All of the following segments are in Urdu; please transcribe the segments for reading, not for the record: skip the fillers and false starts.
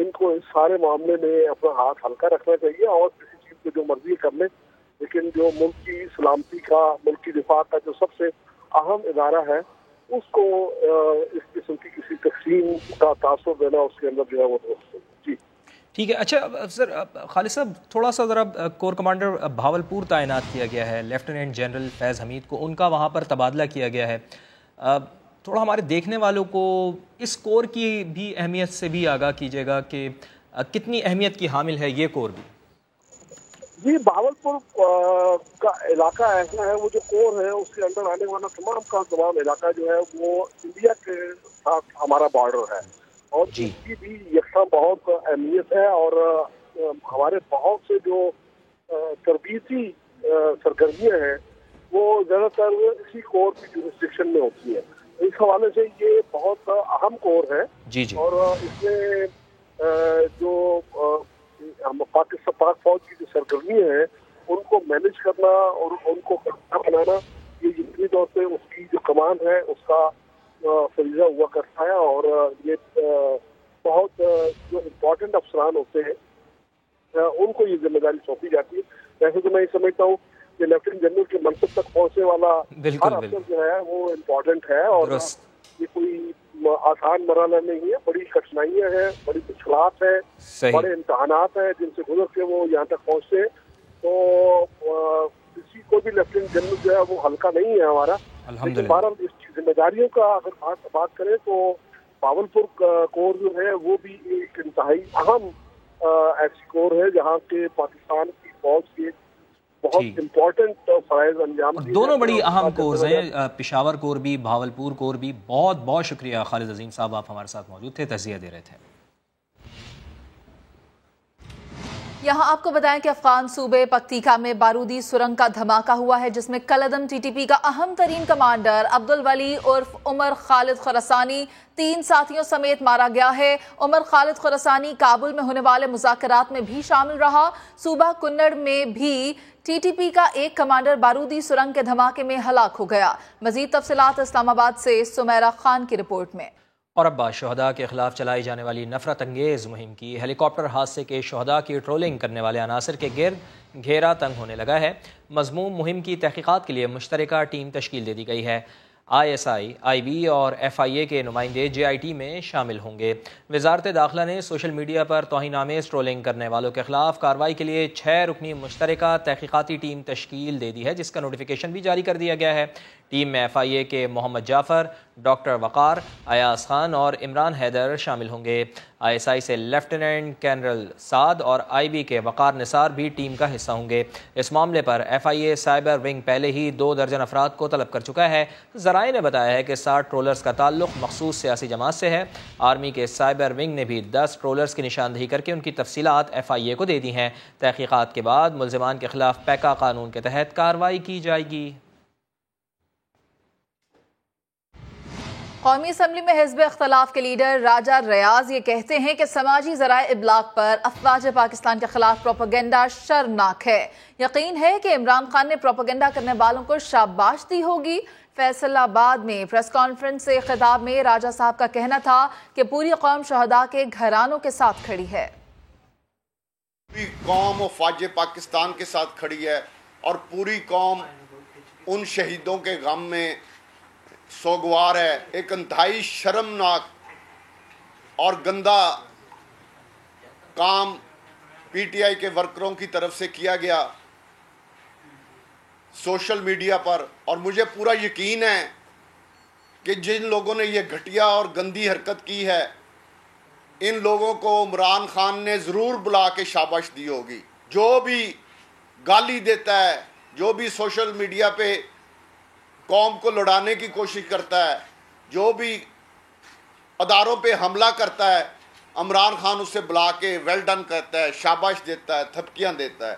ان کو اس سارے معاملے میں اپنا ہاتھ ہلکا رکھنا چاہیے اور کسی چیز کو جو مرضی کر لیں، لیکن جو ملک کی سلامتی کا، ملک کی دفاع کا جو سب سے اہم ادارہ ہے اس کو اس قسم کی کسی تقسیم کا تاثر دینا اس کے اندر جو ہے وہ درست ہے۔ جی ٹھیک ہے۔ اچھا سر، خالد صاحب تھوڑا سا ذرا کور کمانڈر بھاولپور تعینات کیا گیا ہے، لیفٹیننٹ جنرل فیض حمید کو، ان کا وہاں پر تبادلہ کیا گیا ہے، تھوڑا ہمارے دیکھنے والوں کو اس کور کی بھی اہمیت سے بھی آگاہ کیجیے گا کہ کتنی اہمیت کی حامل ہے یہ کور بھی؟ جی، بھاولپور کا علاقہ ایسا ہے، وہ جو کور ہے اس کے اندر آنے والا تمام کا تمام علاقہ جو ہے وہ انڈیا کے ساتھ ہمارا بارڈر ہے اور اس کی بھی یکساں بہت اہمیت ہے، اور ہمارے بہت سے جو تربیتی سرگرمیاں ہیں وہ زیادہ تر اسی کور کی جورسڈکشن میں ہوتی ہیں۔ اس حوالے سے یہ بہت اہم کور ہے اور اس میں جو پاک فوج کی جو سرگرمیاں ہیں ان کو مینج کرنا اور ان کو بنانا، یہ یقینی طور پہ اس کی جو کمان ہے اس کا فریضہ ہوا کرتا ہے، اور یہ بہت جو امپورٹنٹ افسران ہوتے ہیں ان کو یہ ذمہ داری سونپی جاتی ہے۔ ویسے تو میں یہ سمجھتا ہوں کہ لیفٹیننٹ جنرل کے منصب تک پہنچنے والا ہر افسر جو ہے وہ امپورٹنٹ ہے، اور یہ کوئی آسان مرحلہ نہیں ہے، بڑی کٹھنائیاں ہیں، بڑی مشکلات ہیں، بڑے امتحانات ہیں جن سے گزر کے وہ یہاں تک پہنچتے ہیں، تو کسی کو بھی لیفٹیننٹ جنرل جو ہے وہ ہلکا نہیں ہے ہمارا۔ لیکن بہرحال اس کی ذمہ داریوں کا اگر بات کریں تو بھاولپور کور جو ہے وہ بھی ایک انتہائی اہم ایسی کور ہے جہاں کے پاکستان کی فوج کے بہت امپورٹنٹ فرائض انجام دیے، دونوں بڑی اہم کورز ہیں، پشاور کور بھی، بھاولپور کور بھی۔ بہت بہت شکریہ خالد عظیم صاحب، آپ ہمارے ساتھ موجود تھے، تجزیہ دے رہے تھے۔ یہاں آپ کو بتائیں کہ افغان صوبے پکتیکا میں بارودی سرنگ کا دھماکہ ہوا ہے جس میں کالعدم ٹی ٹی پی کا اہم ترین کمانڈر عبدالولی عرف عمر خالد خراسانی 3 ساتھیوں سمیت مارا گیا ہے۔ عمر خالد خراسانی کابل میں ہونے والے مذاکرات میں بھی شامل رہا۔ صوبہ کنڑ میں بھی ٹی ٹی پی کا ایک کمانڈر بارودی سرنگ کے دھماکے میں ہلاک ہو گیا۔ مزید تفصیلات اسلام آباد سے سمیرہ خان کی رپورٹ میں۔ اور اب بات شہداء کے خلاف چلائی جانے والی نفرت انگیز مہم کی۔ ہیلی کاپٹر حادثے کے شہداء کی ٹرولنگ کرنے والے عناصر کے گرد گھیرا تنگ ہونے لگا ہے۔ مضموم مہم کی تحقیقات کے لیے مشترکہ ٹیم تشکیل دے دی گئی ہے۔ I S I, I B اور ایف آئی اے کے نمائندے جے آئی ٹی میں شامل ہوں گے۔ وزارت داخلہ نے سوشل میڈیا پر توہین آمیز ٹرولنگ کرنے والوں کے خلاف کارروائی کے لیے 6 رکنی مشترکہ تحقیقاتی ٹیم تشکیل دے دی ہے، جس کا نوٹیفیکیشن بھی جاری کر دیا گیا ہے۔ ٹیم میں ایف آئی اے کے محمد جعفر، ڈاکٹر وقار، ایاز خان اور عمران حیدر شامل ہوں گے۔ آئی ایس آئی سے لیفٹیننٹ کرنل سعد اور آئی بی کے وقار نثار بھی ٹیم کا حصہ ہوں گے۔ اس معاملے پر F I A cyber wing پہلے ہی 2 درجن افراد کو طلب کر چکا ہے۔ ذرائع نے بتایا ہے کہ 60 ٹرولرز کا تعلق مخصوص سیاسی جماعت سے ہے۔ آرمی کے سائبر ونگ نے بھی 10 ٹرولرز کی نشاندہی کر کے ان کی تفصیلات ایف آئی اے کو دے دی ہیں۔ تحقیقات کے بعد ملزمان کے خلاف پیکا قانون کے تحت کارروائی کی جائے گی۔ قومی اسمبلی میں حزب اختلاف کے لیڈر راجہ ریاض یہ کہتے ہیں کہ سماجی ذرائع ابلاغ پر افواج پاکستان کے خلاف پروپیگنڈا شرمناک ہے۔ یقین ہے کہ عمران خان نے پروپیگنڈا کرنے والوں کو شاباش دی ہوگی۔ فیصل آباد میں پریس کانفرنس سے خطاب میں راجہ صاحب کا کہنا تھا کہ پوری قوم شہداء کے گھرانوں کے ساتھ کھڑی ہے۔ پوری قوم افواج پاکستان کے ساتھ کھڑی ہے اور پوری قوم ان شہیدوں کے غم میں سوگوار ہے۔ ایک انتہائی شرمناک اور گندا کام پی ٹی آئی کے ورکروں کی طرف سے کیا گیا سوشل میڈیا پر، اور مجھے پورا یقین ہے کہ جن لوگوں نے یہ گھٹیا اور گندی حرکت کی ہے ان لوگوں کو عمران خان نے ضرور بلا کے شاباش دی ہوگی۔ جو بھی گالی دیتا ہے، جو بھی سوشل میڈیا پہ قوم کو لڑانے کی کوشش کرتا ہے، جو بھی اداروں پہ حملہ کرتا ہے، عمران خان اسے بلا کے ویل ڈن کرتا ہے، شاباش دیتا ہے، تھپکیاں دیتا ہے۔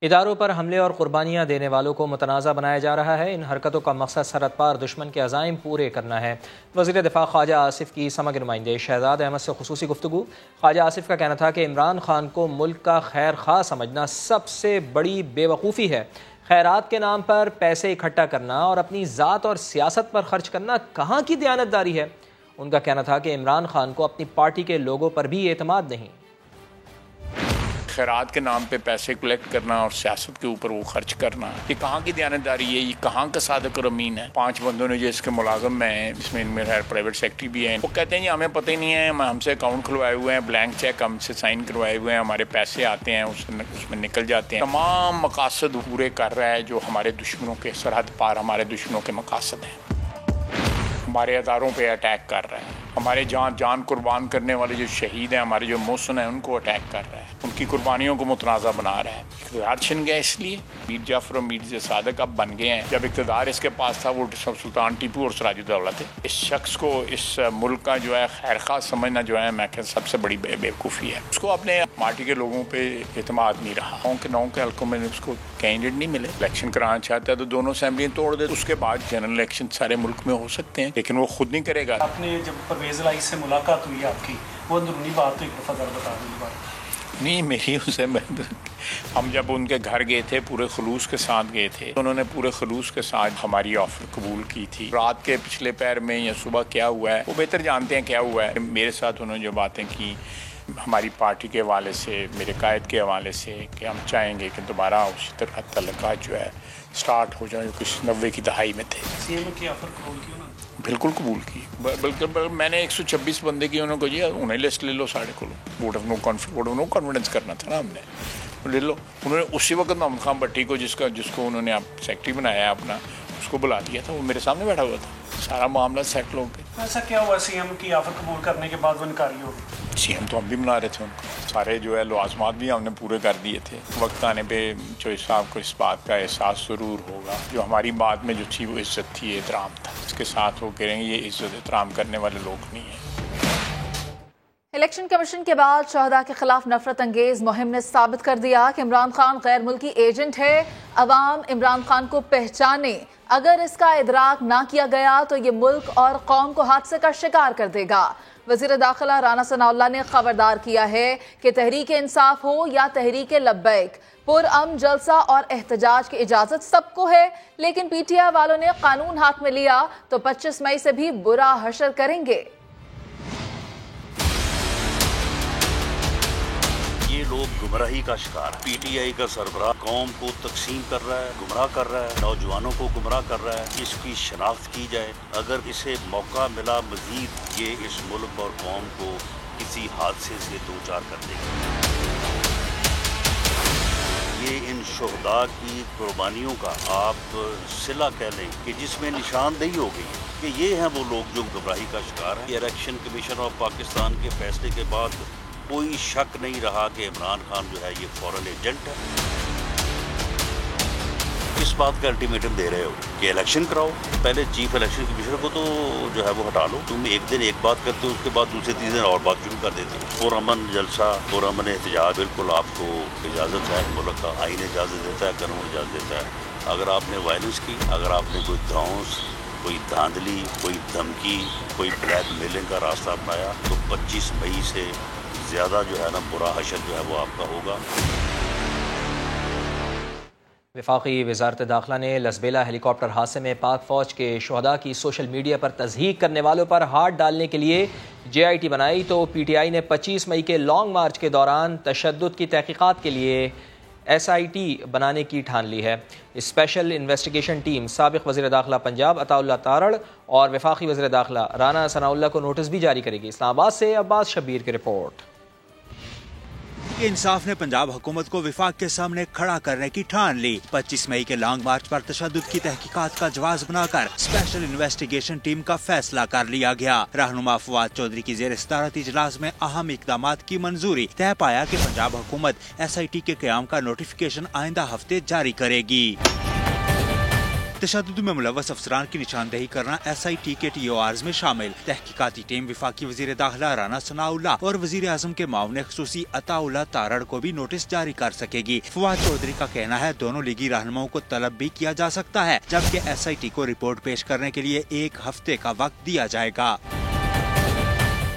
اداروں پر حملے اور قربانیاں دینے والوں کو متنازع بنایا جا رہا ہے۔ ان حرکتوں کا مقصد سرحد پار دشمن کے عزائم پورے کرنا ہے۔ وزیر دفاع خواجہ آصف کی سمع کے نمائندے شہزاد احمد سے خصوصی گفتگو۔ خواجہ آصف کا کہنا تھا کہ عمران خان کو ملک کا خیر خواہ سمجھنا سب سے بڑی بے وقوفی ہے۔ خیرات کے نام پر پیسے اکٹھا کرنا اور اپنی ذات اور سیاست پر خرچ کرنا کہاں کی دیانتداری ہے؟ ان کا کہنا تھا کہ عمران خان کو اپنی پارٹی کے لوگوں پر بھی اعتماد نہیں۔ خیرات کے نام پہ پیسے کلیکٹ کرنا اور سیاست کے اوپر وہ خرچ کرنا، یہ کہاں کی دیانتداری ہے؟ یہ کہاں کا صادق اور امین ہے؟ 5 بندوں نے جو اس کے ملازم ہیں، اس میں ان میں پرائیویٹ سیکٹری بھی ہیں، وہ کہتے ہیں ہمیں پتہ ہی نہیں ہے، ہم سے اکاؤنٹ کھلوائے ہوئے ہیں، بلینک چیک ہم سے سائن کروائے ہوئے ہیں، ہمارے پیسے آتے ہیں اس میں نکل جاتے ہیں۔ تمام مقاصد پورے کر رہا ہے جو ہمارے دشمنوں کے سرحد پار ہمارے دشمنوں کے مقاصد ہیں۔ ہمارے اداروں پہ اٹیک کر رہا ہے، ہمارے جان قربان کرنے والے جو شہید ہیں، ہمارے جو محسن ہیں، ان کو اٹیک کر رہا ہے، ان کی قربانیوں کو متنازع بنا رہا ہے۔ اقتدار چھن گیا اس لیے میر جعفر اور میر صادق اب بن گئے ہیں۔ جب اقتدار اس کے پاس تھا وہ سلطان ٹیپو اور سراج الدولہ تھے۔ اس شخص کو اس ملک کا جو ہے خیر خواہ سمجھنا جو ہے میں کہ سب سے بڑی بیوقوفی ہے۔ اس کو اپنے پارٹی کے لوگوں پہ اعتماد نہیں رہا، 9 کے حلقوں میں اس کو کینڈیڈیٹ نہیں ملے۔ الیکشن کرانا چاہتا ہے تو دونوں اسمبلیاں توڑ دے، اس کے بعد جنرل الیکشن سارے ملک میں ہو سکتے ہیں، لیکن وہ خود نہیں کرے گا۔ آپ نے جب پرویز الہی سے ملاقات ہوئی آپ کی، وہ اندرونی بات تو ایک دفعہ ذرا بتا دیں بات۔ نہیں، میری اسے ہم جب ان کے گھر گئے تھے پورے خلوص کے ساتھ گئے تھے، انہوں نے پورے خلوص کے ساتھ ہماری آفر قبول کی تھی۔ رات کے پچھلے پہر میں یا صبح کیا ہوا ہے وہ بہتر جانتے ہیں کیا ہوا ہے۔ میرے ساتھ انہوں نے جو باتیں کی ہماری پارٹی کے حوالے سے، میرے قائد کے حوالے سے، کہ ہم چاہیں گے کہ دوبارہ اسی طرح تعلقات جو ہے سٹارٹ ہو جائیں جو کچھ 90 کی دہائی میں تھے۔ سی ایم کی آفر قبول کی انہوں نے؟ بالکل قبول کی، بلکہ میں نے 126 بندے کی، انہوں کو جی انہیں لسٹ لے لو سارے کو، ووٹ آف نو کانفیڈنس کرنا تھا نا ہم نے، لے لو۔ انہوں نے اسی وقت محمد خان بھٹی کو جس کو انہوں نے سیکرٹری بنایا اپنا، اس کو بلا دیا تھا، وہ میرے سامنے بیٹھا ہوا تھا، سارا معاملہ سیٹل ہو گیا۔ ایسا کیا ہوا سی ایم کی آفر قبول کرنے کے بعد وہ انکاری ہو گئی؟ سی ایم تو ہم بھی بنا رہے تھے ان کو، سارے جو ہے لوازمات بھی ہم نے پورے کر دیے تھے۔ وقت آنے پہ جو صاحب کو اس بات کا احساس ضرور ہوگا، جو ہماری بات میں جو تھی وہ عزت تھی، احترام تھا، اس کے ساتھ وہ کہہ رہے ہیں یہ عزت احترام کرنے والے لوگ نہیں ہیں۔ الیکشن کمیشن کے بعد شہداء کے خلاف نفرت انگیز مہم نے ثابت کر دیا کہ عمران خان غیر ملکی ایجنٹ ہے۔ عوام عمران خان کو پہچانے، اگر اس کا ادراک نہ کیا گیا تو یہ ملک اور قوم کو حادثے کا شکار کر دے گا۔ وزیر داخلہ رانا ثناء اللہ نے خبردار کیا ہے کہ تحریک انصاف ہو یا تحریک لبیک، پرامن جلسہ اور احتجاج کی اجازت سب کو ہے، لیکن پی ٹی آئی والوں نے قانون ہاتھ میں لیا تو 25 مئی سے بھی برا حشر کریں گے۔ یہ لوگ گمراہی کا شکار ہے۔ پی ٹی آئی کا سربراہ قوم کو تقسیم کر رہا ہے، گمراہ کر رہا ہے، نوجوانوں کو گمراہ کر رہا ہے۔ اس کی شناخت کی جائے، اگر اسے موقع ملا مزید یہ اس ملک اور قوم کو کسی حادثے سے دوچار کر دے گا۔ یہ ان شہداء کی قربانیوں کا آپ صلہ کہہ لیں کہ جس میں نشاندہی ہو گئی کہ یہ ہیں وہ لوگ جو گمراہی کا شکار ہیں۔ الیکشن کمیشن آف پاکستان کے فیصلے کے بعد کوئی شک نہیں رہا کہ عمران خان جو ہے یہ فورن ایجنٹ ہے۔ اس بات کا الٹیمیٹم دے رہے ہو کہ الیکشن کراؤ، پہلے چیف الیکشن کمیشنر کو تو جو ہے وہ ہٹا لو۔ تم ایک دن ایک بات کرتے ہو، اس کے بعد دوسرے تیسرے دن اور بات شروع کر دیتے ہو۔ پرامن جلسہ، پرامن احتجاج بالکل آپ کو اجازت ہے، ملک کا آئین اجازت دیتا ہے، قانون اجازت دیتا ہے۔ اگر آپ نے وائلنس کی، اگر آپ نے کوئی دھونس، کوئی دھاندلی، کوئی دھمکی، کوئی بلیک میلنگ کا راستہ اپنایا تو 25 مئی سے زیادہ جو ہے نا برا حشر جو ہے وہ آپ کا ہوگا۔ وفاقی وزارت داخلہ نے لسبیلا ہیلی کاپٹر حادثے میں پاک فوج کے شہداء کی سوشل میڈیا پر تضحیک کرنے والوں پر ہاتھ ڈالنے کے لیے جے آئی ٹی بنائی تو پی ٹی آئی نے 25 مئی کے لانگ مارچ کے دوران تشدد کی تحقیقات کے لیے ایس آئی ٹی بنانے کی ٹھان لی ہے۔ اسپیشل انویسٹیگیشن ٹیم سابق وزیر داخلہ پنجاب عطا اللہ تارڑ اور وفاقی وزیر داخلہ رانا ثناء اللہ کو نوٹس بھی جاری کرے گی۔ اسلام آباد سے عباس شبیر کی رپورٹ۔ انصاف نے پنجاب حکومت کو وفاق کے سامنے کھڑا کرنے کی ٹھان لی۔ 25 مئی کے لانگ مارچ پر تشدد کی تحقیقات کا جواز بنا کر اسپیشل انویسٹیگیشن ٹیم کا فیصلہ کر لیا گیا۔ رہنما فواد چودھری کی زیر صدارت اجلاس میں اہم اقدامات کی منظوری طے پایا کہ پنجاب حکومت ایس آئی ٹی کے قیام کا نوٹیفیکیشن آئندہ ہفتے جاری کرے گی۔ تشدد میں ملوث افسران کی نشاندہی کرنا ایس آئی ٹی کے ٹی او آرز میں شامل۔ تحقیقاتی ٹیم وفاقی وزیر داخلہ رانا ثناء اللہ اور وزیر اعظم کے معاون خصوصی عطا اللہ تارڑ کو بھی نوٹس جاری کر سکے گی۔ فواد چودھری کا کہنا ہے دونوں لیگی رہنماؤں کو طلب بھی کیا جا سکتا ہے، جبکہ ایس آئی ٹی کو رپورٹ پیش کرنے کے لیے 1 ہفتے کا وقت دیا جائے گا۔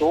2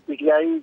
PTI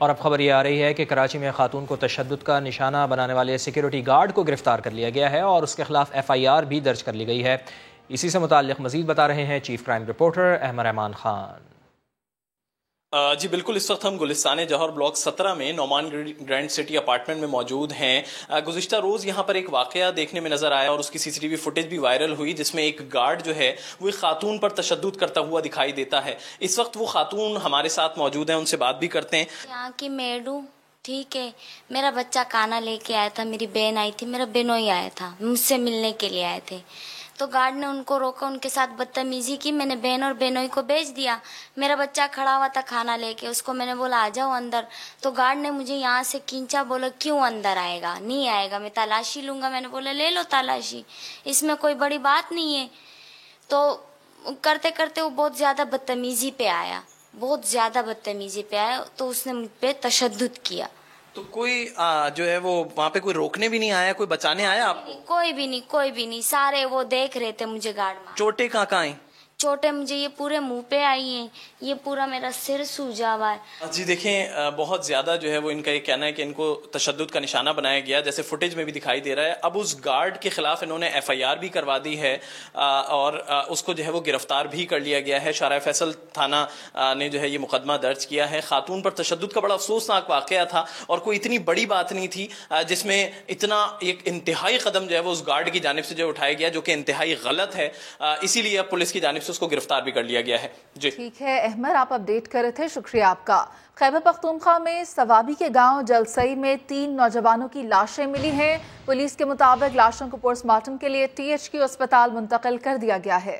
اور اب خبر یہ آ رہی ہے کہ کراچی میں خاتون کو تشدد کا نشانہ بنانے والے سیکیورٹی گارڈ کو گرفتار کر لیا گیا ہے اور اس کے خلاف FIR بھی درج کر لی گئی ہے۔ اسی سے متعلق مزید بتا رہے ہیں چیف کرائم رپورٹر احمد رحمان خان۔ جی بالکل، اس وقت ہم گلستان جوہر بلاک 17 میں نعمان گرینڈ سٹی اپارٹمنٹ میں موجود ہیں۔ گزشتہ روز یہاں پر ایک واقعہ دیکھنے میں نظر آیا اور اس کی CCTV فوٹیج بھی وائرل ہوئی، جس میں ایک گارڈ جو ہے وہ ایک خاتون پر تشدد کرتا ہوا دکھائی دیتا ہے۔ اس وقت وہ خاتون ہمارے ساتھ موجود ہیں، ان سے بات بھی کرتے ہیں۔ یہاں کی میڈ ہوں، ٹھیک ہے، میرا بچہ کانا لے کے آیا تھا، میری بہن آئی تھی، میرا بہنوئی آیا تھا، مجھ سے ملنے کے لیے آئے تھے، تو گارڈ نے ان کو روکا، ان کے ساتھ بدتمیزی کی۔ میں نے بہن اور بہنوئی کو بھیج دیا، میرا بچہ کھڑا ہوا تھا کھانا لے کے، اس کو میں نے بولا آ جاؤ اندر، تو گارڈ نے مجھے یہاں سے کھینچا، بولا کیوں اندر آئے گا، نہیں آئے گا، میں تلاشی لوں گا۔ میں نے بولا لے لو تلاشی، اس میں کوئی بڑی بات نہیں ہے۔ تو کرتے کرتے وہ بہت زیادہ بدتمیزی پہ آیا، تو اس نے مجھ پہ تشدد کیا۔ تو کوئی جو ہے وہ وہاں پہ کوئی روکنے بھی نہیں آیا، کوئی بچانے آیا آپ کو؟ کوئی بھی نہیں، سارے وہ دیکھ رہے تھے مجھے گارڈ میں۔ چوٹیں کہاں آئیں؟ چوٹیں مجھے یہ پورے منہ پہ آئی ہیں، یہ پورا میرا سر سوجا ہوا ہے۔ جی دیکھیں، بہت زیادہ جو ہے وہ ان کا یہ کہنا ہے کہ ان کو تشدد کا نشانہ بنایا گیا، جیسے فوٹیج میں بھی دکھائی دے رہا ہے۔ اب اس گارڈ کے خلاف انہوں نے FIR بھی کروا دی ہے اور اس کو جو ہے وہ گرفتار بھی کر لیا گیا ہے۔ شارع فیصل تھانہ نے جو ہے یہ مقدمہ درج کیا ہے۔ خاتون پر تشدد کا بڑا افسوسناک واقعہ تھا اور کوئی اتنی بڑی بات نہیں تھی جس میں اتنا ایک انتہائی قدم جو ہے وہ اس گارڈ کی جانب سے جو اٹھایا گیا، جو کہ انتہائی غلط ہے، اسی لیے اب پولیس کی جانب سے اس کو گرفتار بھی کر لیا گیا ہے۔ جی ٹھیک ہے احمد، آپ اپڈیٹ کر رہے تھے، شکریہ آپ کا۔ خیبر پختونخوا میں ثوابی کے گاؤں جلسئی میں 3 نوجوانوں کی لاشیں ملی ہیں۔ پولیس کے مطابق لاشوں کو پوسٹ مارٹم کے لیے THQ اسپتال منتقل کر دیا گیا ہے۔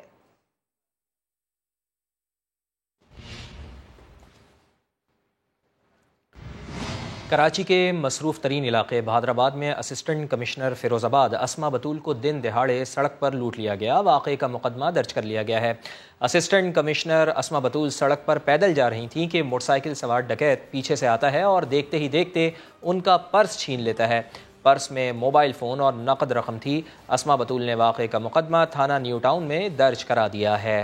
کراچی کے مصروف ترین علاقے بہادر آباد میں اسسٹنٹ کمشنر فیروز آباد اسما بطول کو دن دہاڑے سڑک پر لوٹ لیا گیا۔ واقعے کا مقدمہ درج کر لیا گیا ہے۔ اسسٹنٹ کمشنر اسما بطول سڑک پر پیدل جا رہی تھیں کہ موٹر سائیکل سوار ڈکیت پیچھے سے آتا ہے اور دیکھتے ہی دیکھتے ان کا پرس چھین لیتا ہے۔ پرس میں موبائل فون اور نقد رقم تھی۔ اسما بطول نے واقعے کا مقدمہ تھانہ نیو ٹاؤن میں درج کرا دیا ہے۔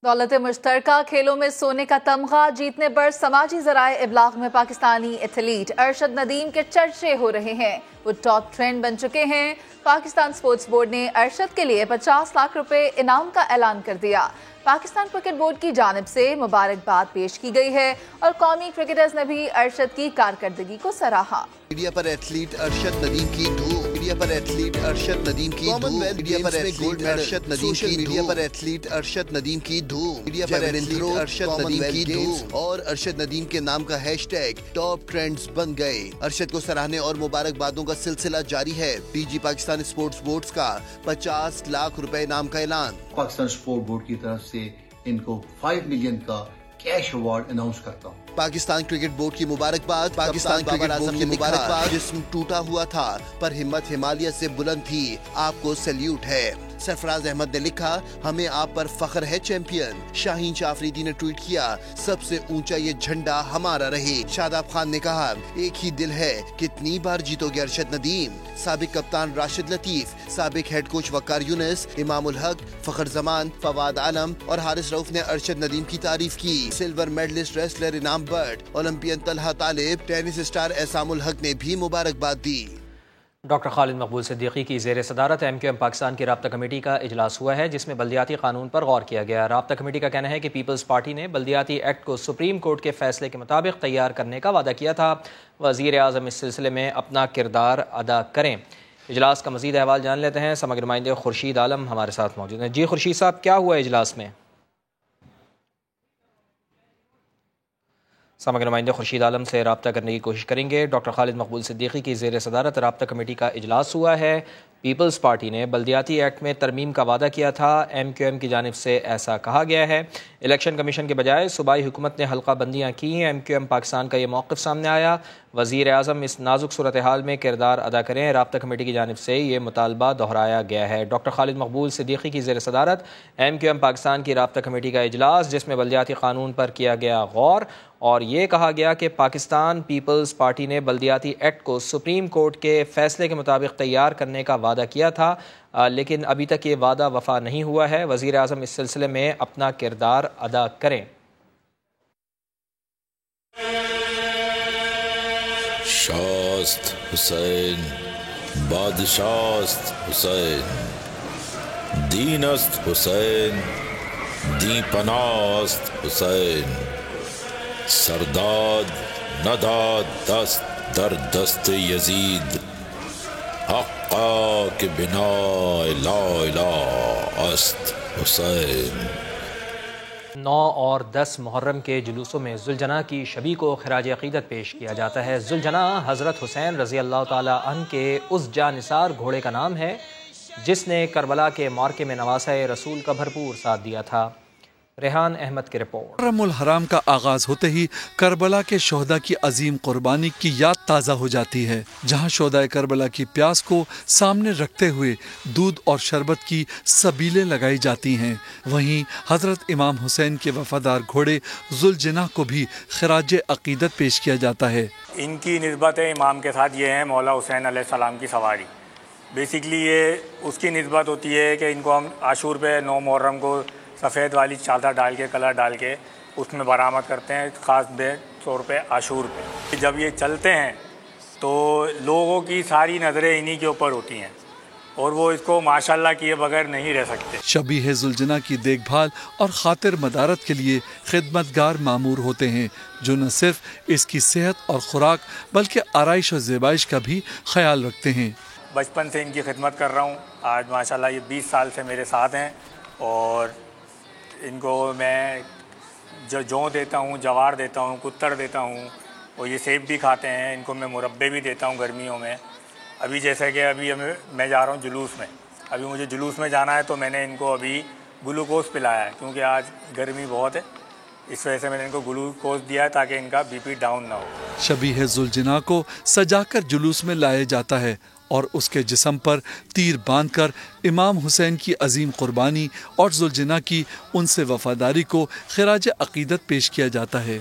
دولت مشترکہ کھیلوں میں سونے کا تمغہ جیتنے پر سماجی ذرائع ابلاغ میں پاکستانی ایتھلیٹ ارشد ندیم کے چرچے ہو رہے ہیں۔ وہ ٹاپ ٹرینڈ بن چکے ہیں۔ پاکستان سپورٹس بورڈ نے ارشد کے لیے 50 لاکھ روپے انعام کا اعلان کر دیا۔ پاکستان کرکٹ بورڈ کی جانب سے مبارکباد پیش کی گئی ہے اور قومی کرکٹرز نے بھی ارشد کی کارکردگی کو سراہا۔ میڈیا پر ایتھلیٹ ارشد ندیم کی دھوم، میڈیا پر ایتھلیٹ ارشد ندیم کی دھوم، میڈیا پر ایتھلیٹ ارشد ندیم کی، میڈیا پر ایتھلیٹ ارشد ندیم کی دھوم، میڈیا پر ایتھلیٹ ارشد ندیم کی دھوم، اور ارشد ندیم کے نام کا ہیش ٹیگ ٹاپ ٹرینڈز بن گئے۔ ارشد کو سراہنے اور مبارکبادوں کا سلسلہ جاری ہے۔ DG پاکستان سپورٹس بورڈز کا 50 لاکھ روپے انعام کا اعلان۔ پاکستان سپورٹ بورڈ کی طرف سے ان کو 5 ملین کا کیش ایوارڈ اناؤنس کرتا ہوں۔ پاکستان کرکٹ بورڈ کی مبارکباد۔ پاکستان کرکٹ بورڈ کی مبارکباد۔ جسم ٹوٹا ہوا تھا پر ہمت ہمالیہ سے بلند تھی، آپ کو سیلیوٹ ہے۔ سرفراز احمد نے لکھا، ہمیں آپ پر فخر ہے چیمپئن۔ شاہین شاہ آفریدی نے ٹویٹ کیا، سب سے اونچا یہ جھنڈا ہمارا رہے۔ شاداب خان نے کہا، ایک ہی دل ہے، کتنی بار جیتو گے ارشد ندیم۔ سابق کپتان راشد لطیف، سابق ہیڈ کوچ وقار یونس، امام الحق، فخر زمان، فواد عالم اور حارث رؤف نے ارشد ندیم کی تعریف کی۔ سلور میڈلسٹ ریسلر انعام بٹ، اولمپئن طلحہ طالب، ٹینس اسٹار احسام الحق نے بھی مبارکباد دی۔ ڈاکٹر خالد مقبول صدیقی کی زیر صدارت MQM پاکستان کی رابطہ کمیٹی کا اجلاس ہوا ہے، جس میں بلدیاتی قانون پر غور کیا گیا۔ رابطہ کمیٹی کا کہنا ہے کہ پیپلز پارٹی نے بلدیاتی ایکٹ کو سپریم کورٹ کے فیصلے کے مطابق تیار کرنے کا وعدہ کیا تھا۔ وزیر اعظم اس سلسلے میں اپنا کردار ادا کریں۔ اجلاس کا مزید احوال جان لیتے ہیں، سماجی نمائندے خورشید عالم ہمارے ساتھ موجود ہیں۔ جی خورشید صاحب، کیا ہوا اجلاس میں؟ سامعین نمائندے خورشید عالم سے رابطہ کرنے کی کوشش کریں گے۔ ڈاکٹر خالد مقبول صدیقی کی زیر صدارت رابطہ کمیٹی کا اجلاس ہوا ہے۔ پیپلز پارٹی نے بلدیاتی ایکٹ میں ترمیم کا وعدہ کیا تھا، MQM کی جانب سے ایسا کہا گیا ہے۔ الیکشن کمیشن کے بجائے صوبائی حکومت نے حلقہ بندیاں کی، MQM پاکستان کا یہ موقف سامنے آیا۔ وزیر اعظم اس نازک صورتحال میں کردار ادا کریں، رابطہ کمیٹی کی جانب سے یہ مطالبہ دہرایا گیا ہے۔ ڈاکٹر خالد مقبول صدیقی کی زیر صدارت MQM پاکستان کی رابطہ کمیٹی کا اجلاس، جس میں بلدیاتی قانون پر کیا گیا غور اور یہ کہا گیا کہ پاکستان پیپلز پارٹی نے بلدیاتی ایکٹ کو سپریم کورٹ کے فیصلے کے مطابق تیار کرنے کا وعدہ کیا تھا، لیکن ابھی تک یہ وعدہ وفا نہیں ہوا ہے۔ وزیر اعظم اس سلسلے میں اپنا کردار ادا کریں۔ است حسین، بادشاہ است حسین، دین است حسین، دی پناہ است حسین، سرداد نداد دست در دست یزید، حقا کہ بنا لا الہ است حسین۔ 9 اور 10 محرم کے جلوسوں میں ذوالجناح کی شبی کو خراج عقیدت پیش کیا جاتا ہے۔ ذوالجناح حضرت حسین رضی اللہ تعالی عنہ کے اس جانثار گھوڑے کا نام ہے جس نے کربلا کے معرکے میں نواسۂ رسول کا بھرپور ساتھ دیا تھا۔ ریحان احمد کی رپورٹ۔ محرم الحرام کا آغاز ہوتے ہی کربلا کے شہداء کی عظیم قربانی کی یاد تازہ ہو جاتی ہے، جہاں شہداء کربلا کی پیاس کو سامنے رکھتے ہوئے دودھ اور شربت کی سبیلیں لگائی جاتی ہیں۔ وہیں حضرت امام حسین کے وفادار گھوڑے ذوالجناح کو بھی خراج عقیدت پیش کیا جاتا ہے۔ ان کی نسبت امام کے ساتھ یہ ہے مولا حسین علیہ السلام کی سواری۔ بیسکلی یہ اس کی نسبت ہوتی ہے کہ ان کو ہم عاشور پہ 9 محرم کو سفید والی چادر ڈال کے کلر ڈال کے اس میں برآمد کرتے ہیں، خاص طور پہ عاشور پہ۔ جب یہ چلتے ہیں تو لوگوں کی ساری نظریں انہی کے اوپر ہوتی ہیں اور وہ اس کو ماشاءاللہ کیے بغیر نہیں رہ سکتے۔ شبیہ ذوالجناح کی دیکھ بھال اور خاطر مدارت کے لیے خدمتگار مامور ہوتے ہیں، جو نہ صرف اس کی صحت اور خوراک بلکہ آرائش اور زیبائش کا بھی خیال رکھتے ہیں۔ بچپن سے ان کی خدمت کر رہا ہوں، آج ماشاءاللہ یہ 20 سال سے میرے ساتھ ہیں اور ان کو میں جو دیتا ہوں، جوار دیتا ہوں، کتر دیتا ہوں اور یہ سیب بھی کھاتے ہیں۔ ان کو میں مربے بھی دیتا ہوں گرمیوں میں۔ ابھی جیسے کہ ابھی میں جا رہا ہوں جلوس میں، ابھی مجھے جلوس میں جانا ہے تو میں نے ان کو ابھی گلوکوز پلایا ہے کیونکہ آج گرمی بہت ہے، اس وجہ سے میں نے ان کو گلوکوز دیا ہے تاکہ ان کا بی پی ڈاؤن نہ ہو۔ شبیہ ذوالجناح کو سجا کر جلوس میں لایا جاتا ہے اور اس کے جسم پر تیر باندھ کر امام حسین کی عظیم قربانی اور ذوالجناح کی ان سے وفاداری کو خراج عقیدت پیش کیا جاتا ہے۔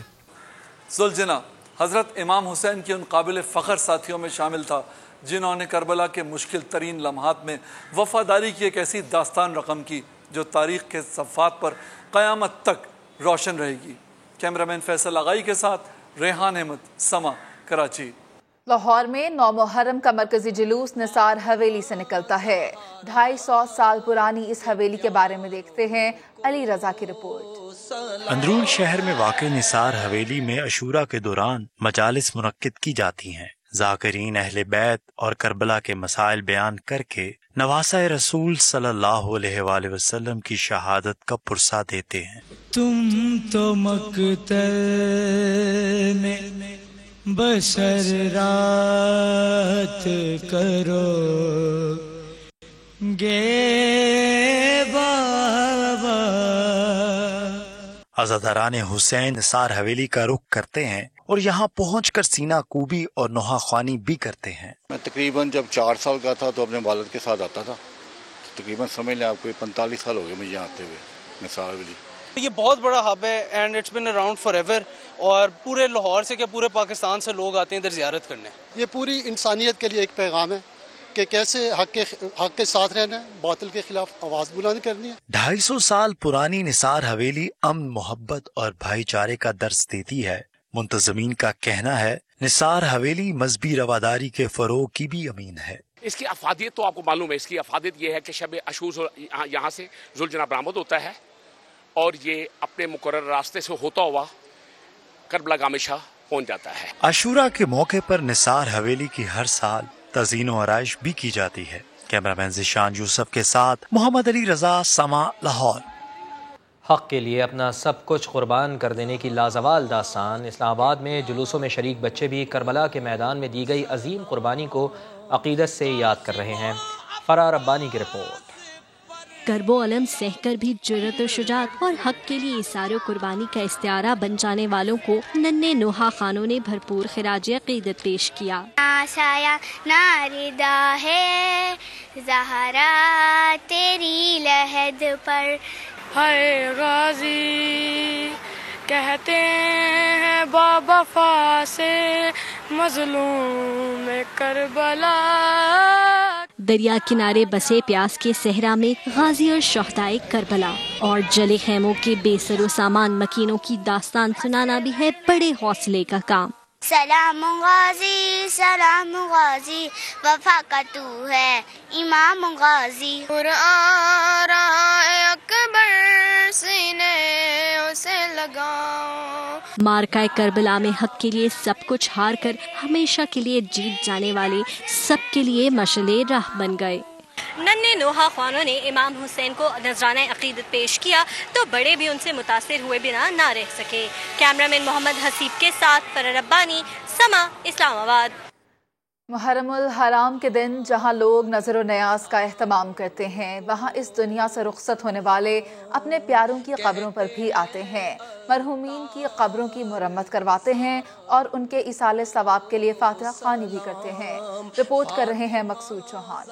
ذوالجناح حضرت امام حسین کے ان قابل فخر ساتھیوں میں شامل تھا جنہوں نے کربلا کے مشکل ترین لمحات میں وفاداری کی ایک ایسی داستان رقم کی جو تاریخ کے صفحات پر قیامت تک روشن رہے گی۔ کیمرامین فیصل آغائی کے ساتھ ریحان احمد، سما، کراچی۔ لاہور میں 9 محرم کا مرکزی جلوس نثار حویلی سے نکلتا ہے۔ 250 سال پرانی اس حویلی کے بارے میں دیکھتے ہیں علی رضا کی رپورٹ۔ اندرون شہر میں واقع نثار حویلی میں عاشورہ کے دوران مجالس منعقد کی جاتی ہیں۔ ذاکرین اہل بیت اور کربلا کے مسائل بیان کر کے نواسۂ رسول صلی اللہ علیہ وآلہ وسلم کی شہادت کا پرسہ دیتے ہیں۔ تم تو مقتل میں بسر رات کرو گے بابا۔ عزاداران حسین نثار حویلی کا رخ کرتے ہیں اور یہاں پہنچ کر سینہ کوبی اور نوحہ خوانی بھی کرتے ہیں۔ میں تقریباً جب 4 سال کا تھا تو اپنے والد کے ساتھ آتا تھا، تقریباً سمجھ لیں آپ کو 45 سال ہو گئے مجھے یہاں آتے ہوئے نثار حویلی۔ یہ بہت بڑا ہب ہے and it's been around forever, اور پورے لاہور سے کہ پورے پاکستان سے لوگ آتے ہیں ادھر زیارت کرنے۔ یہ پوری انسانیت کے لیے ایک پیغام ہے کہ کیسے حق کے ساتھ رہنا ہے، باطل کے خلاف آواز بلند کرنی ہے۔ 250 سال پرانی نثار حویلی امن، محبت اور بھائی چارے کا درس دیتی ہے۔ منتظمین کا کہنا ہے نثار حویلی مذہبی رواداری کے فروغ کی بھی امین ہے۔ اس کی افادیت تو آپ کو معلوم ہے، اس کی افادیت یہ ہے کہ شب عاشور یہاں سے ذوالجناح برآمد ہوتا ہے اور یہ اپنے مقرر راستے سے ہوتا ہوا کربلا گام شاہ پہنچ جاتا ہے۔ عاشورہ کے موقع پر نثار حویلی کی ہر سال تزئین و آرائش بھی کی جاتی ہے۔ کیمرامین ذیشان یوسف کے ساتھ محمد علی رضا، سما، لاہور۔ حق کے لیے اپنا سب کچھ قربان کر دینے کی لازوال داستان۔ اسلام آباد میں جلوسوں میں شریک بچے بھی کربلا کے میدان میں دی گئی عظیم قربانی کو عقیدت سے یاد کر رہے ہیں۔ فرار ربانی کی رپورٹ۔ کرب و الم سہ کر بھی جرأت و شجاعت اور حق کے لیے اثار و قربانی کا استعارہ بن جانے والوں کو ننھے نوحہ خانوں نے بھرپور خراج عقیدت پیش کیا۔ آشایا ناردا ہے زہرا تیری لحد پر، ہائے غازی کہتے ہیں بابا سے مظلوم کربلا۔ دریا کنارے بسے پیاس کے صحرا میں غازی اور شہدائے کربلا اور جلے خیموں کے بے سر و سامان مکینوں کی داستان سنانا بھی ہے بڑے حوصلے کا کام۔ سلام غازی سلام غازی وفا کا تو ہے امام غازی آ رہا ہے اکبر سینے اسے لگاؤ. مارکہ کربلا میں حق کے لیے سب کچھ ہار کر ہمیشہ کے لیے جیت جانے والے سب کے لیے مشعل راہ بن گئے. ننھے نوحہ خوانوں نے امام حسین کو نذرانہ عقیدت پیش کیا تو بڑے بھی ان سے متاثر ہوئے بنا نہ رہ سکے. کیمرامین محمد حسیب کے ساتھ فرح ربانی، سما، اسلام آباد. محرم الحرام کے دن جہاں لوگ نظر و نیاز کا اہتمام کرتے ہیں، وہاں اس دنیا سے رخصت ہونے والے اپنے پیاروں کی قبروں پر بھی آتے ہیں، مرحومین کی قبروں کی مرمت کرواتے ہیں اور ان کے ایصال ثواب کے لیے فاتحہ خوانی بھی کرتے ہیں. رپورٹ کر رہے ہیں مقصود چوہان.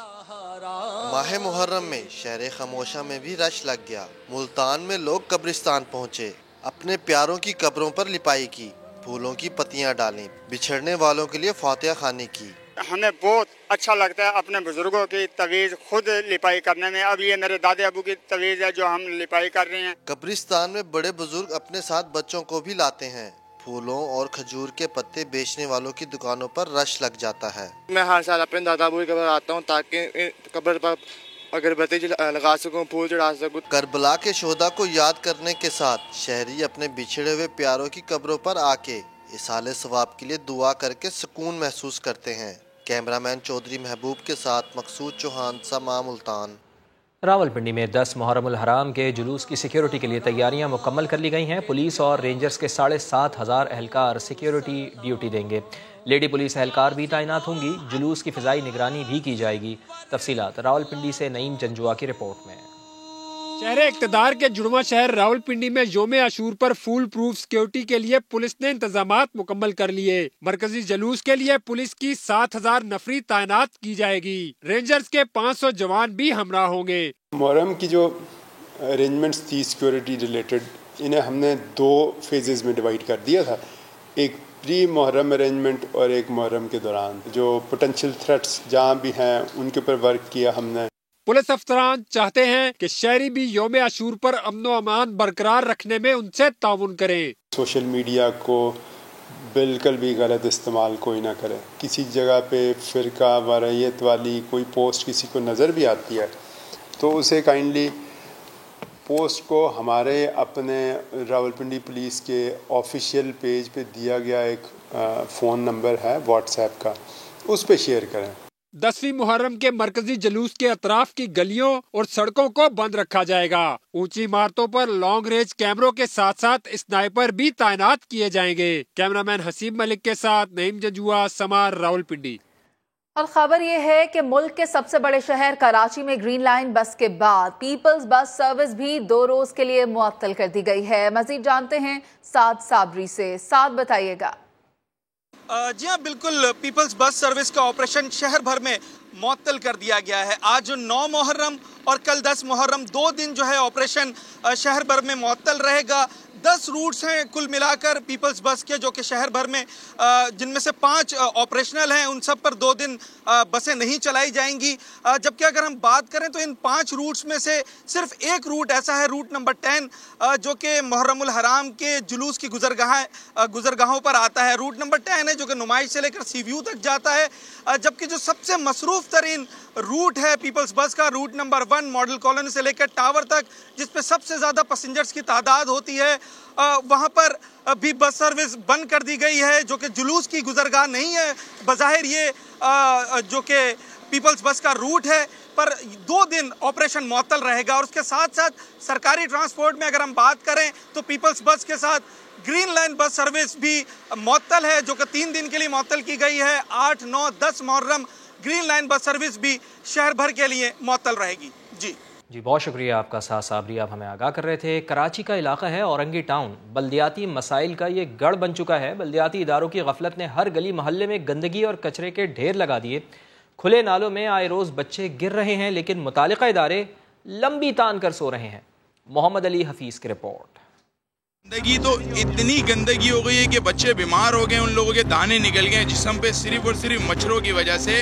ماہ محرم میں شہر خاموشہ میں بھی رش لگ گیا. ملتان میں لوگ قبرستان پہنچے، اپنے پیاروں کی قبروں پر لپائی کی، پھولوں کی پتیاں ڈالیں، بچھڑنے والوں کے لیے فاتحہ خوانی کی. ہمیں بہت اچھا لگتا ہے اپنے بزرگوں کی تویز خود لپائی کرنے میں. اب یہ میرے دادے ابو کی تویز ہے جو ہم لپائی کر رہے ہیں. قبرستان میں بڑے بزرگ اپنے ساتھ بچوں کو بھی لاتے ہیں. پھولوں اور کھجور کے پتے بیچنے والوں کی دکانوں پر رش لگ جاتا ہے. میں ہر سال اپنے دادا ابو کی قبر آتا ہوں تاکہ قبر پر اگربتی لگا سکوں، پھول چڑھا سکوں. کربلا کے شہداء کو یاد کرنے کے ساتھ شہری اپنے بچھڑے ہوئے پیاروں کی قبروں پر آ کے ایصال ثواب کے لیے دعا کر کے سکون محسوس کرتے ہیں. کیمرامین چودھری محبوب کے ساتھ مقصود چوہان، سما، ملتان. راولپنڈی میں 10 محرم الحرام کے جلوس کی سیکیورٹی کے لیے تیاریاں مکمل کر لی گئی ہیں. پولیس اور رینجرز کے 7,500 اہلکار سیکیورٹی ڈیوٹی دیں گے. لیڈی پولیس اہلکار بھی تعینات ہوں گی. جلوس کی فضائی نگرانی بھی کی جائے گی. تفصیلات راولپنڈی سے نعیم جنجوا کی رپورٹ میں. شہر اقتدار کے جڑواں شہر راولپنڈی میں یوم عاشور پر فول پروف سیکیورٹی کے لیے پولیس نے انتظامات مکمل کر لیے. مرکزی جلوس کے لیے پولیس کی 7,000 نفری تعینات کی جائے گی. رینجرز کے 500 جوان بھی ہمراہ ہوں گے. محرم کی جو ارینجمنٹس تھی سیکیورٹی ریلیٹڈ، انہیں ہم نے 2 فیزز میں ڈیوائیڈ کر دیا تھا. ایک پری محرم ارینجمنٹ اور ایک محرم کے دوران. جو پوٹینشیل تھریٹس جہاں بھی ہیں ان کے اوپر ورک کیا ہم نے. پولیس افسران چاہتے ہیں کہ شہری بھی یوم عاشور پر امن و امان برقرار رکھنے میں ان سے تعاون کریں. سوشل میڈیا کو بالکل بھی غلط استعمال کوئی نہ کرے. کسی جگہ پہ فرقہ وارائیت والی کوئی پوسٹ کسی کو نظر بھی آتی ہے تو اسے کائنڈلی پوسٹ کو ہمارے اپنے راولپنڈی پولیس کے آفیشیل پیج پہ دیا گیا ایک فون نمبر ہے واٹس ایپ کا، اس پہ شیئر کریں. 10ویں محرم کے مرکزی جلوس کے اطراف کی گلیوں اور سڑکوں کو بند رکھا جائے گا. اونچی عمارتوں پر لانگ رینج کیمروں کے ساتھ ساتھ اسنائپر بھی تعینات کیے جائیں گے. کیمرامین حسیب ملک کے ساتھ نعیم جنجوا، سما، راولپنڈی. اور خبر یہ ہے کہ ملک کے سب سے بڑے شہر کراچی میں گرین لائن بس کے بعد پیپلز بس سروس بھی 2 روز کے لیے معطل کر دی گئی ہے. مزید جانتے ہیں سعد صابری سے. سعد بتائیے گا. جی ہاں بالکل، پیپلز بس سروس کا آپریشن شہر بھر میں معطل کر دیا گیا ہے. آج 9 محرم اور کل 10 محرم 2 دن جو ہے آپریشن شہر بھر میں معطل رہے گا. 10 روٹس ہیں کل ملا کر پیپلز بس کے، جو کہ شہر بھر میں جن میں سے 5 آپریشنل ہیں. ان سب پر 2 دن بسیں نہیں چلائی جائیں گی. جبکہ اگر ہم بات کریں تو ان 5 روٹس میں سے صرف ایک روٹ ایسا ہے، روٹ نمبر 10، جو کہ محرم الحرام کے جلوس کی گزرگاہوں پر آتا ہے. روٹ نمبر 10 ہے جو کہ نمائش سے لے کر سی ویو تک جاتا ہے. جبکہ جو سب سے مصروف ترین روٹ ہے پیپلز بس کا، روٹ نمبر 1 ماڈل کالونی سے لے کر ٹاور تک، جس پہ سب سے زیادہ پیسنجرز کی تعداد ہوتی ہے، وہاں پر بھی بس سروس بند کر دی گئی ہے. جو کہ جلوس کی گزرگاہ نہیں ہے، بظاہر یہ جو کہ پیپلز بس کا روٹ ہے، پر 2 دن آپریشن معطل رہے گا. اور اس کے ساتھ ساتھ سرکاری ٹرانسپورٹ میں اگر ہم بات کریں تو پیپلز بس کے ساتھ گرین لائن بس سروس بھی معطل ہے، جو کہ 3 دن کے لیے معطل کی گئی ہے. 8، 9، 10 محرم گرین لائن بس سروس بھی شہر بھر کے لیے معطل رہے گی. جی بہت شکریہ آپ کا. سعد صابری آپ ہمیں آگاہ کر رہے تھے. کراچی کا علاقہ ہے اورنگی ٹاؤن. بلدیاتی مسائل کا یہ گڑھ بن چکا ہے. بلدیاتی اداروں کی غفلت نے ہر گلی محلے میں گندگی اور کچرے کے ڈھیر لگا دیے. کھلے نالوں میں آئے روز بچے گر رہے ہیں، لیکن متعلقہ ادارے لمبی تان کر سو رہے ہیں. محمد علی حفیظ کی رپورٹ. گندگی تو اتنی گندگی ہو گئی ہے کہ بچے بیمار ہو گئے، ان لوگوں کے دانے نکل گئے جسم پہ صرف اور صرف مچھروں کی وجہ سے.